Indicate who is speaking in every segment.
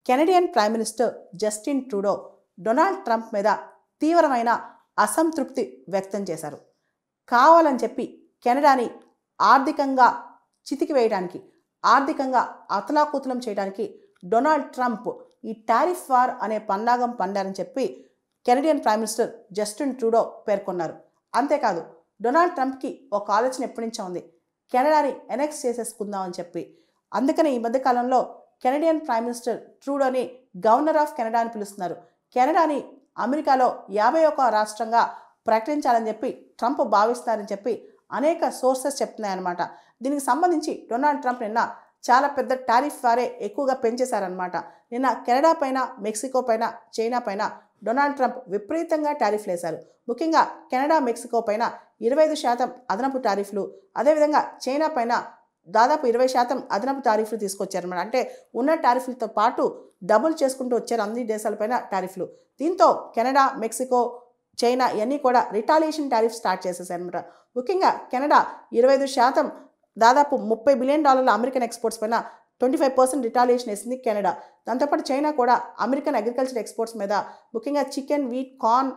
Speaker 1: Canadian prime minister Justin Trudeau Donald Trump మీద తీవ్రమైన అసంతృప్తి వ్యక్తం చేశారు. కావాలని చెప్పి కెనడాని ఆర్థికంగా చితికివేయడానికి, ఆర్థికంగా అతలాకుతలం చేయడానికి డొనాల్డ్ ట్రంప్ ఈ టారిఫ్ వార్ అనే పన్నాగం పన్నారని చెప్పి Canadian prime minister Justin Trudeau పేర్కొన్నారు. అంతేకాదు, డొనాల్డ్ ట్రంప్కి ఒక ఆలోచన ఎప్పటి నుంచో ఉంది, కెనడాని ఎనెక్స్ చేసేసుకుందామని చెప్పి. అందుకని ఈ మధ్యకాలంలో కెనడియన్ ప్రైమ్ మినిస్టర్ ట్రూడోని గవర్నర్ ఆఫ్ కెనడా అని పిలుస్తున్నారు. కెనడాని అమెరికాలో 51వ రాష్ట్రంగా ప్రకటించాలని చెప్పి ట్రంప్ భావిస్తున్నారని చెప్పి అనేక సోర్సెస్ చెప్తున్నాయన్నమాట. దీనికి సంబంధించి డొనాల్డ్ ట్రంప్ నిన్న చాలా పెద్ద టారిఫ్ వారే ఎక్కువగా పెంచేశారనమాట. నిన్న కెనడా పైన, మెక్సికో పైన, చైనా పైన డొనాల్డ్ ట్రంప్ విపరీతంగా టారిఫ్లు వేశారు. ముఖ్యంగా కెనడా, మెక్సికో పైన 25% అదనపు టారిఫ్లు, అదేవిధంగా చైనా పైన దాదాపు 20% అదనపు టారిఫ్లు తీసుకొచ్చారన్నమాట. అంటే ఉన్న టారిఫ్లతో పాటు డబుల్ చేసుకుంటూ వచ్చారు అన్ని దేశాలపైన టారిఫ్లు. దీంతో కెనడా, మెక్సికో, చైనా ఇవన్నీ కూడా రిటాలియేషన్ టారిఫ్ స్టార్ట్ చేసేసారనమాట. ముఖ్యంగా కెనడా 25%, దాదాపు $30 బిలియన్ అమెరికన్ ఎక్స్పోర్ట్స్ పైన 25% రిటాలియేషన్ వేసింది కెనడా. దాంతోపాటు చైనా కూడా అమెరికన్ అగ్రికల్చర్ ఎక్స్పోర్ట్స్ మీద, ముఖ్యంగా చికెన్, వీట్, కార్న్,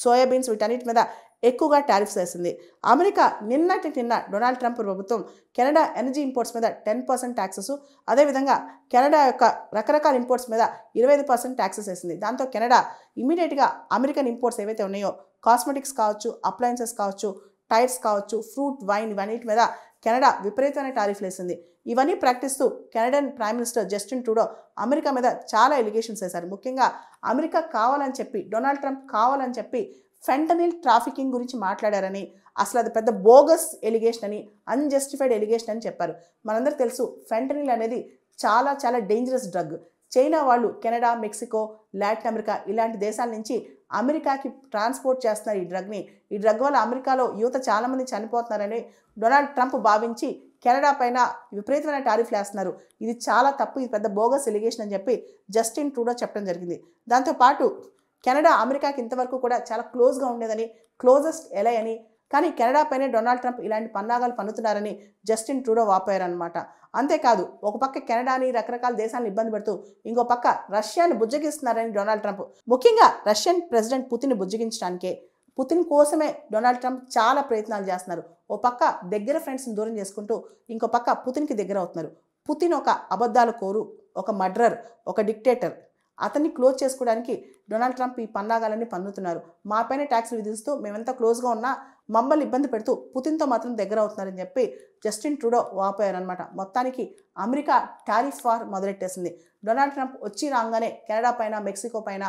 Speaker 1: సోయాబీన్స్ వీటన్నిటి మీద ఎక్కువగా టారిఫ్స్ వేసింది. అమెరికా నిన్న డొనాల్డ్ ట్రంప్ ప్రభుత్వం కెనడా ఎనర్జీ ఇంపోర్ట్స్ మీద 10% ట్యాక్సెస్, అదేవిధంగా కెనడా యొక్క రకరకాల ఇంపోర్ట్స్ మీద 25% ట్యాక్సెస్ వేసింది. దాంతో కెనడా ఇమీడియట్గా అమెరికన్ ఇంపోర్ట్స్ ఏవైతే ఉన్నాయో, కాస్మెటిక్స్ కావచ్చు, అప్లయన్సెస్ కావచ్చు, టైర్స్ కావచ్చు, ఫ్రూట్, వైన్ ఇవన్నిటి మీద కెనడా విపరీతమైన టారిఫ్లు వేసింది. ఇవన్నీ ప్రకటిస్తూ Canadian prime minister Justin Trudeau America మీద చాలా ఎలిగేషన్స్ వేశారు. ముఖ్యంగా అమెరికా కావాలని చెప్పి, డొనాల్డ్ ట్రంప్ కావాలని చెప్పి ఫెంటనిల్ ట్రాఫికింగ్ గురించి మాట్లాడారని, అసలు అది పెద్ద బోగస్ ఎలిగేషన్ అని, అన్జస్టిఫైడ్ ఎలిగేషన్ అని చెప్పారు. మనందరికీ తెలుసు, ఫెంటనిల్ అనేది చాలా చాలా డేంజరస్ డ్రగ్. చైనా వాళ్ళు కెనడా, మెక్సికో, లాటిన్ అమెరికా ఇలాంటి దేశాల నుంచి అమెరికాకి ట్రాన్స్పోర్ట్ చేస్తున్నారు ఈ డ్రగ్ని. ఈ డ్రగ్ వల్ల అమెరికాలో యువత చాలామంది చనిపోతున్నారని డొనాల్డ్ ట్రంప్ భావించి కెనడా పైన విపరీతమైన టారిఫ్లు వేస్తున్నారు. ఇది చాలా తప్పు, ఇది పెద్ద బోగస్ ఎలిగేషన్ అని చెప్పి జస్టిన్ ట్రూడో చెప్పడం జరిగింది. దాంతోపాటు కెనడా అమెరికాకి ఇంతవరకు కూడా చాలా క్లోజ్గా ఉండేదని, క్లోజెస్ట్ ఎలై అని, కానీ కెనడా పైనే డొనాల్డ్ ట్రంప్ ఇలాంటి పన్నాగాలు పన్నుతున్నారని జస్టిన్ ట్రూడో వాపోయారనమాట. అంతేకాదు, ఒక పక్క కెనడాని, రకరకాల దేశాలను ఇబ్బంది పెడుతూ ఇంకో పక్క రష్యాను బుజ్జగిస్తున్నారని డొనాల్డ్ ట్రంప్, ముఖ్యంగా రష్యన్ ప్రెసిడెంట్ పుతిన్ బుజ్జగించడానికే, పుతిన్ కోసమే డొనాల్డ్ ట్రంప్ చాలా ప్రయత్నాలు చేస్తున్నారు. ఓ పక్క దగ్గర ఫ్రెండ్స్ని దూరం చేసుకుంటూ ఇంకో పక్క పుతిన్కి దగ్గర అవుతున్నారు. పుతిన్ ఒక అబద్ధాల కోరు, ఒక మర్డరర్, ఒక డిక్టేటర్. అతన్ని క్లోజ్ చేసుకోవడానికి డొనాల్డ్ ట్రంప్ ఈ పన్నాగాలన్నీ పన్నుతున్నారు. మా పైన ట్యాక్స్లు విధిస్తూ మేమెంత క్లోజ్గా ఉన్నా మమ్మల్ని ఇబ్బంది పెడుతూ పుతిన్తో మాత్రం దగ్గర అవుతున్నారని చెప్పి జస్టిన్ ట్రూడో వాపోయారనమాట. మొత్తానికి అమెరికా టారిఫ్ వార్ మొదలెట్టేసింది. డొనాల్డ్ ట్రంప్ వచ్చి రాగానే కెనడా పైన, మెక్సికో పైన,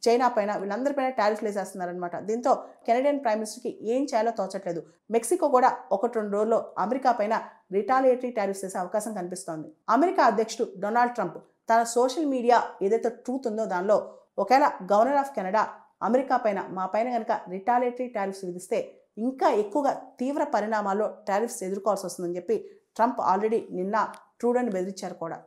Speaker 1: చైనా పైన వీళ్ళందరిపైన టారిఫ్లు వేసేస్తున్నారనమాట. దీంతో కెనడియన్ ప్రైమ్ మినిస్టర్కి ఏం చేయాలో తోచట్లేదు. మెక్సికో కూడా 1-2 రోజుల్లో అమెరికా పైన రిటాలియేటరీ టారిఫ్స్ వేసే అవకాశం కనిపిస్తోంది. అమెరికా అధ్యక్షుడు డొనాల్డ్ ట్రంప్ తన సోషల్ మీడియా ఏదైతే ట్రూత్ ఉందో దానిలో ఒకవేళ గవర్నర్ ఆఫ్ కెనడా అమెరికా పైన, మా పైన కనుక రిటాలియేటరీ టారిఫ్స్ విధిస్తే ఇంకా ఎక్కువగా తీవ్ర పరిణామాల్లో టారిఫ్స్ ఎదుర్కోవాల్సి వస్తుందని చెప్పి ట్రంప్ ఆల్రెడీ నిన్న ట్రూడోని బెదిరించారు కూడా.